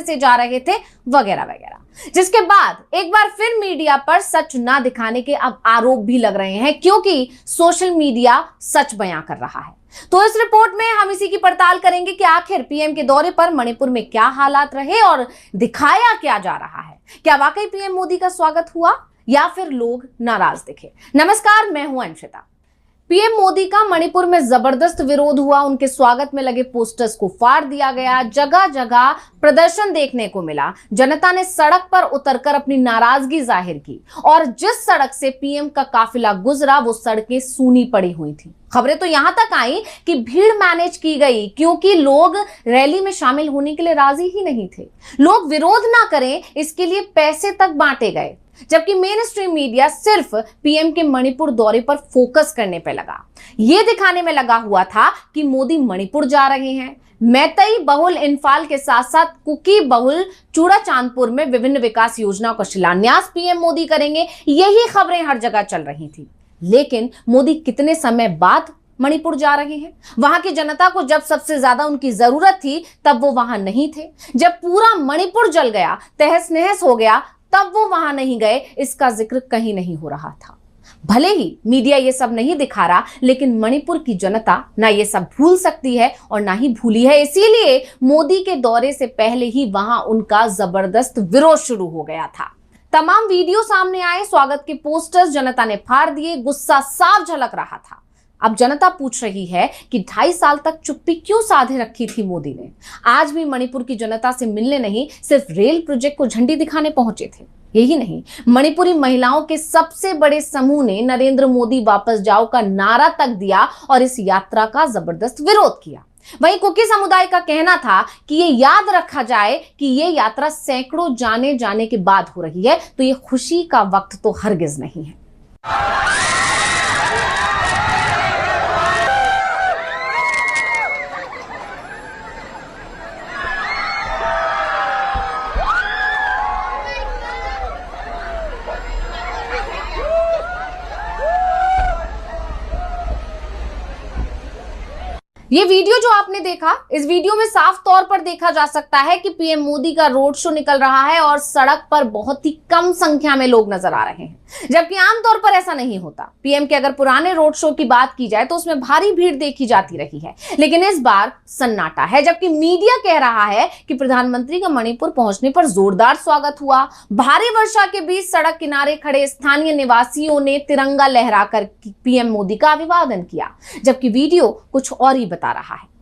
से जा रहे थे, वगैरह वगैरह। जिसके बाद एक बार फिर मीडिया पर सच ना दिखाने के अब आरोप भी लग रहे हैं, क्योंकि सोशल मीडिया सच बयां कर रहा है। तो इस रिपोर्ट में हम इसी की पड़ताल करेंगे कि आखिर पीएम के दौरे पर मणिपुर में क्या हालात रहे और दिखाया क्या जा रहा है। क्या वाकई पीएम मोदी का स्वागत हुआ या फिर लोग नाराज दिखे? नमस्कार, मैं हूं अंशिता। पीएम मोदी का मणिपुर में जबरदस्त विरोध हुआ। उनके स्वागत में लगे पोस्टर्स को फाड़ दिया गया। जगह जगह प्रदर्शन देखने को मिला। जनता ने सड़क पर उतरकर अपनी नाराजगी जाहिर की और जिस सड़क से पीएम का काफिला गुजरा वो सड़कें सूनी पड़ी हुई थी। खबरें तो यहां तक आई कि भीड़ मैनेज की गई, क्योंकि लोग रैली में शामिल होने के लिए राजी ही नहीं थे। लोग विरोध ना करें इसके लिए पैसे तक बांटे गए, जबकि मेन स्ट्रीम मीडिया सिर्फ पीएम के मणिपुर दौरे पर फोकस करने पर लगा। यह दिखाने में लगा हुआ था कि मोदी मणिपुर जा रहे हैं। मैतई बहुल इंफाल के साथ साथ कुकी बहुल चूड़ाचांदपुर में विभिन्न विकास योजनाओं का शिलान्यास पीएम मोदी करेंगे, यही खबरें हर जगह चल रही थी। लेकिन मोदी कितने समय बाद मणिपुर जा रहे हैं? वहां की जनता को जब सबसे ज्यादा उनकी जरूरत थी तब वो वहां नहीं थे। जब पूरा मणिपुर जल गया, तहस नहस हो गया, तब वो वहां नहीं गए, इसका जिक्र कहीं नहीं हो रहा था। भले ही मीडिया ये सब नहीं दिखा रहा, लेकिन मणिपुर की जनता ना ये सब भूल सकती है और ना ही भूली है। इसीलिए मोदी के दौरे से पहले ही वहां उनका जबरदस्त विरोध शुरू हो गया था। तमाम वीडियो सामने आए, स्वागत के पोस्टर्स जनता ने फाड़ दिए, गुस्सा साफ झलक रहा था। अब जनता पूछ रही है कि 2.5 साल तक चुप्पी क्यों साधे रखी थी मोदी ने? आज भी मणिपुर की जनता से मिलने नहीं, सिर्फ रेल प्रोजेक्ट को झंडी दिखाने पहुंचे थे। यही नहीं, मणिपुरी महिलाओं के सबसे बड़े समूह ने नरेंद्र मोदी वापस जाओ का नारा तक दिया और इस यात्रा का जबरदस्त विरोध किया। वहीं कुकी समुदाय का कहना था कि ये याद रखा जाए कि ये यात्रा सैकड़ों जाने जाने के बाद हो रही है, तो ये खुशी का वक्त तो हरगिज नहीं है। ये वीडियो जो आपने देखा, इस वीडियो में साफ तौर पर देखा जा सकता है कि पीएम मोदी का रोड शो निकल रहा है और सड़क पर बहुत ही कम संख्या में लोग नजर आ रहे हैं, जबकि आमतौर पर ऐसा नहीं होता। पीएम के अगर पुराने रोड शो की बात की जाए तो उसमें भारी भीड़ देखी जाती रही है, लेकिन इस बार सन्नाटा है। जबकि मीडिया कह रहा है कि प्रधानमंत्री का मणिपुर पहुंचने पर जोरदार स्वागत हुआ। भारी वर्षा के बीच सड़क किनारे खड़े स्थानीय निवासियों ने तिरंगा लहराकर पीएम मोदी का अभिवादन किया, जबकि वीडियो कुछ और ही बता रहा है।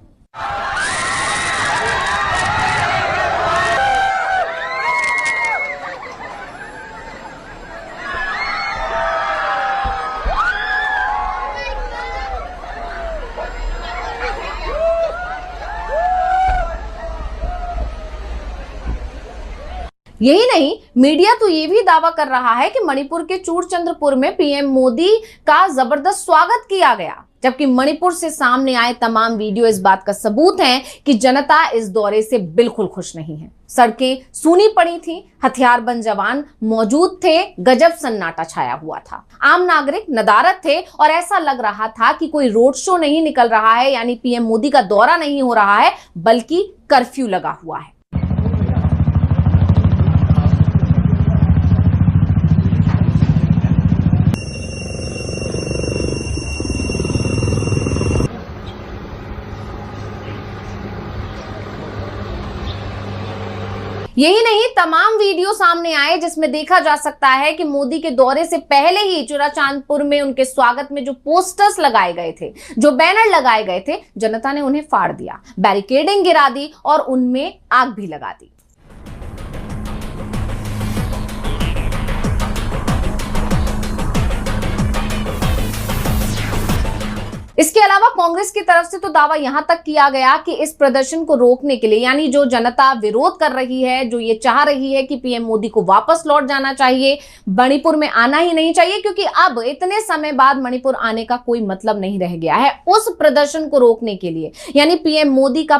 यही नहीं, मीडिया तो ये भी दावा कर रहा है कि मणिपुर के चूड़चंद्रपुर में पीएम मोदी का जबरदस्त स्वागत किया गया, जबकि मणिपुर से सामने आए तमाम वीडियो इस बात का सबूत हैं कि जनता इस दौरे से बिल्कुल खुश नहीं है। सड़कें सूनी पड़ी थी, हथियारबंद जवान मौजूद थे, गजब सन्नाटा छाया हुआ था। आम नागरिक नदारद थे और ऐसा लग रहा था कि कोई रोड शो नहीं निकल रहा है, यानी पीएम मोदी का दौरा नहीं हो रहा है, बल्कि कर्फ्यू लगा हुआ है। यही नहीं, तमाम वीडियो सामने आए जिसमें देखा जा सकता है कि मोदी के दौरे से पहले ही चूड़ाचांदपुर में उनके स्वागत में जो पोस्टर्स लगाए गए थे, जो बैनर लगाए गए थे, जनता ने उन्हें फाड़ दिया, बैरिकेडिंग गिरा दी और उनमें आग भी लगा दी। इसके अलावा कांग्रेस की तरफ से तो दावा यहां तक किया गया कि इस प्रदर्शन को रोकने के लिए, यानी जो जनता विरोध कर रही है, जो ये चाह रही है कि पीएम मोदी को वापस लौट जाना चाहिए, मणिपुर में आना ही नहीं चाहिए, क्योंकि अब इतने समय बाद मणिपुर आने का कोई मतलब नहीं रह गया है। उस प्रदर्शन को रोकने के लिए, यानी पीएम मोदी का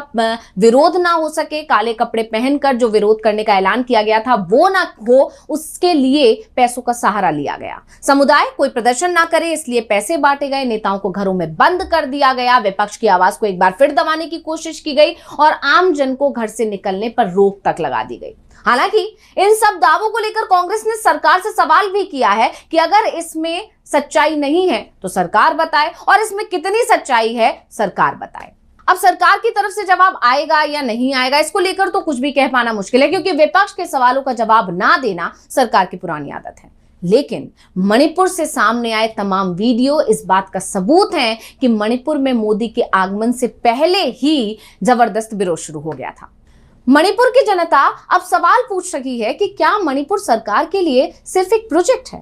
विरोध ना हो सके, काले कपड़े पहनकर जो विरोध करने का ऐलान किया गया था वो ना हो, उसके लिए पैसों का सहारा लिया गया। समुदाय कोई प्रदर्शन ना करे इसलिए पैसे बांटे गए, नेताओं को घरों में बंद बंद कर दिया गया, विपक्ष की आवाज को एक बार फिर दबाने की कोशिश की गई और आम जन को घर से निकलने पर रोक तक लगा दी गई। हालांकि इन सब दावों को लेकर कांग्रेस ने सरकार से सवाल भी किया है कि अगर इसमें सच्चाई नहीं है तो सरकार बताए और इसमें कितनी सच्चाई है सरकार बताए। अब सरकार की तरफ से जवाब आएगा या नहीं आएगा, इसको लेकर तो कुछ भी कह पाना मुश्किल है, क्योंकि विपक्ष के सवालों का जवाब ना देना सरकार की पुरानी आदत है। लेकिन मणिपुर से सामने आए तमाम वीडियो इस बात का सबूत हैं कि मणिपुर में मोदी के आगमन से पहले ही जबरदस्त विरोध शुरू हो गया था। मणिपुर की जनता अब सवाल पूछ रही है कि क्या मणिपुर सरकार के लिए सिर्फ एक प्रोजेक्ट है।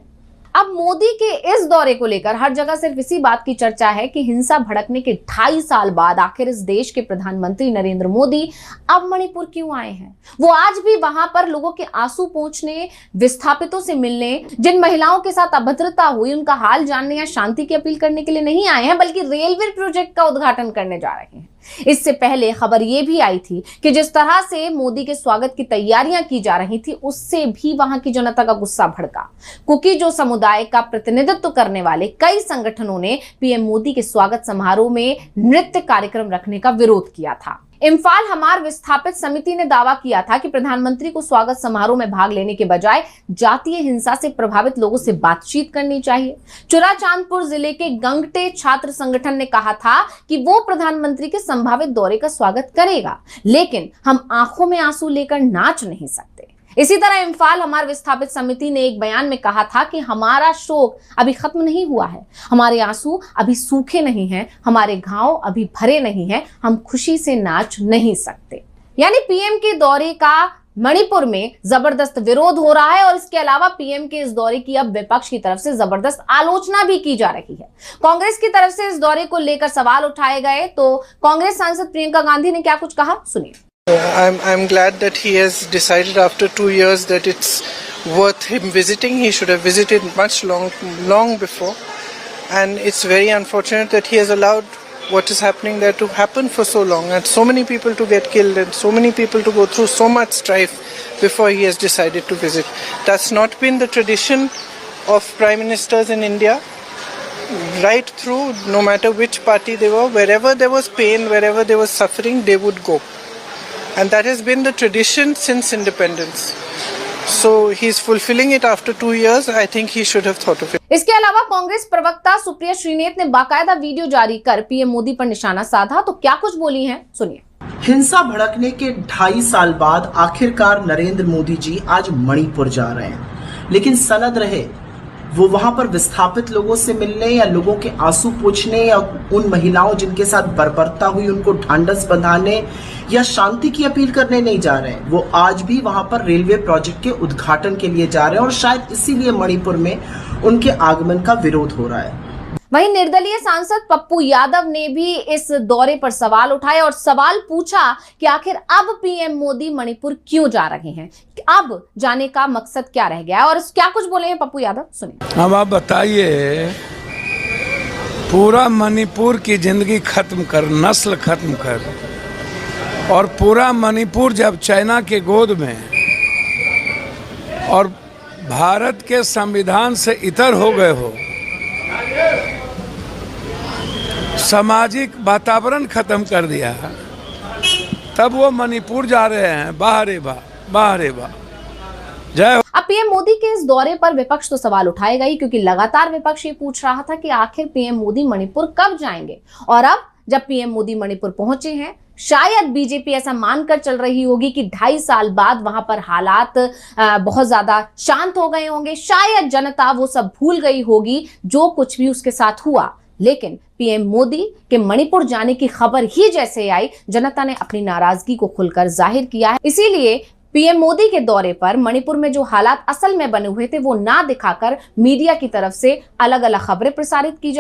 अब मोदी के इस दौरे को लेकर हर जगह सिर्फ इसी बात की चर्चा है कि हिंसा भड़कने के 2.5 साल बाद आखिर इस देश के प्रधानमंत्री नरेंद्र मोदी अब मणिपुर क्यों आए हैं। वो आज भी वहां पर लोगों के आंसू पोंछने, विस्थापितों से मिलने, जिन महिलाओं के साथ अभद्रता हुई उनका हाल जानने या शांति की अपील करने के लिए नहीं आए हैं, बल्कि रेलवे प्रोजेक्ट का उद्घाटन करने जा रहे हैं। इससे पहले खबर यह भी आई थी कि जिस तरह से मोदी के स्वागत की तैयारियां की जा रही थी, उससे भी वहां की जनता का गुस्सा भड़का। कुकीजो समुदाय का प्रतिनिधित्व करने वाले कई संगठनों ने पीएम मोदी के स्वागत समारोह में नृत्य कार्यक्रम रखने का विरोध किया था। इम्फाल हमार विस्थापित समिति ने दावा किया था कि प्रधानमंत्री को स्वागत समारोह में भाग लेने के बजाय जातीय हिंसा से प्रभावित लोगों से बातचीत करनी चाहिए। चुराचांदपुर जिले के गंगटे छात्र संगठन ने कहा था कि वो प्रधानमंत्री के संभावित दौरे का स्वागत करेगा, लेकिन हम आंखों में आंसू लेकर नाच नहीं सकते। इसी तरह इम्फाल हमार विस्थापित समिति ने एक बयान में कहा था कि हमारा शोक अभी खत्म नहीं हुआ है, हमारे आंसू अभी सूखे नहीं हैं, हमारे घाव अभी भरे नहीं हैं, हम खुशी से नाच नहीं सकते। यानी पीएम के दौरे का मणिपुर में जबरदस्त विरोध हो रहा है और इसके अलावा पीएम के इस दौरे की अब विपक्ष की तरफ से जबरदस्त आलोचना भी की जा रही है। कांग्रेस की तरफ से इस दौरे को लेकर सवाल उठाए गए तो कांग्रेस सांसद प्रियंका गांधी ने क्या कुछ कहा, सुनिए। I'm glad that he has decided after 2 years that it's worth him visiting. He should have visited much long before, and it's very unfortunate that he has allowed what is happening there to happen for so long, and so many people to get killed, and so many people to go through so much strife before he has decided to visit. That's not been the tradition of prime ministers in India. Right through, no matter which party they were, wherever there was pain, wherever there was suffering, they would go. And that has been the tradition since independence. So he's fulfilling it after 2 years. I think he should have thought of it. इसके अलावा कांग्रेस प्रवक्ता सुप्रिया श्रीनेत ने बाकायदा video जारी कर PM Modi पर निशाना साधा, तो क्या कुछ बोली हैं, सुनिए। हिंसा भड़कने के 2.5 साल बाद आखिरकार नरेंद्र मोदी जी आज मणिपुर जा रहे हैं, लेकिन सनद रहे वो वहां पर विस्थापित लोगों से मिलने या लोगों के आंसू पोंछने या उन महिलाओं जिनके साथ बर्बरता हुई उनको ढांढस बंधाने या शांति की अपील करने नहीं जा रहे हैं। वो आज भी वहां पर रेलवे प्रोजेक्ट के उद्घाटन के लिए जा रहे हैं और शायद इसीलिए मणिपुर में उनके आगमन का विरोध हो रहा है। वहीं निर्दलीय सांसद पप्पू यादव ने भी इस दौरे पर सवाल उठाए और सवाल पूछा कि आखिर अब पीएम मोदी मणिपुर क्यों जा रहे हैं, अब जाने का मकसद क्या रह गया है, और क्या कुछ बोले हैं पप्पू यादव, सुनिए। अब आप बताइए, पूरा मणिपुर की जिंदगी खत्म कर, नस्ल खत्म कर, और पूरा मणिपुर जब चाइना के गोद में और भारत के संविधान से इतर हो गए हो, सामाजिक वातावरण खत्म कर दिया, तब वो मणिपुर जा रहे हैं। बाहरे बा, बाहरे बा, जय हो। अब पीएम मोदी के इस दौरे पर विपक्ष तो सवाल उठाएगा ही, क्योंकि लगातार विपक्ष ये पूछ रहा था कि आखिर पीएम मोदी मणिपुर कब जाएंगे। और अब जब पीएम मोदी मणिपुर पहुंचे हैं, शायद बीजेपी ऐसा मानकर चल रही होगी कि 2.5 साल बाद वहां पर हालात बहुत ज्यादा शांत हो गए होंगे, शायद जनता वो सब भूल गई होगी जो कुछ भी उसके साथ हुआ। लेकिन पीएम मोदी के मणिपुर जाने की खबर ही जैसे आई, जनता ने अपनी नाराजगी को खुलकर जाहिर किया है। इसीलिए पीएम मोदी के दौरे पर मणिपुर में जो हालात असल में बने हुए थे वो ना दिखाकर मीडिया की तरफ से अलग अलग खबरें प्रसारित की